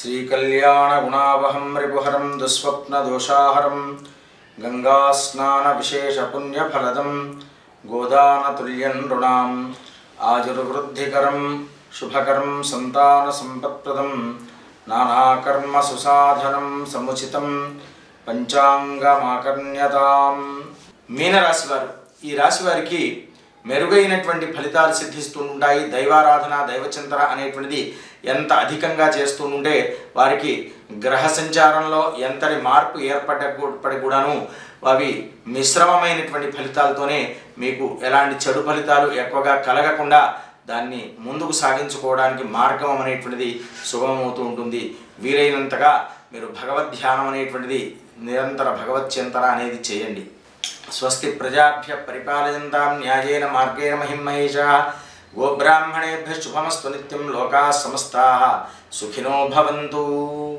श्रीकल्याणगुणावहं रिपुहरं दुःस्वप्नदोषाहरं गंगास्नानविशेषपुण्यफलदं गोदानतुल्यं नृणाम् आजुर्वृद्धिकरं शुभकरं संतानसम्पत्प्रदं नानाकर्मसुसाधनं समुचितं పంచాంగమాకర్ణ్యతాం. మీనరాశి వారు, ఈ రాశి వారికి మెరుగైనటువంటి ఫలితాలు సిద్ధిస్తూ ఉంటాయి. దైవారాధన, దైవచింతన అనేటువంటిది ఎంత అధికంగా చేస్తూ ఉంటే వారికి గ్రహ సంచారంలో ఎంతటి మార్పు ఏర్పడి కూడాను అవి మిశ్రమమైనటువంటి ఫలితాలతోనే మీకు ఎలాంటి చెడు ఫలితాలు ఎక్కువగా కలగకుండా దాన్ని ముందుకు సాగించుకోవడానికి మార్గం అనేటువంటిది సుగమమవుతూ ఉంటుంది. వీలైనంతగా మీరు భగవద్ధ్యానం అనేటువంటిది నిరంతర భగవచ్చింతన అనేది చేయండి. స్వస్తి ప్రజాభ్య పరిపాలయంతాం న్యాయేన మార్గేణ మహిం మహేషాః. గోబ్రాహ్మణేభ్యః శుభమస్తు నిత్యం. లోకాః సమస్తాః సుఖినో భవంతు.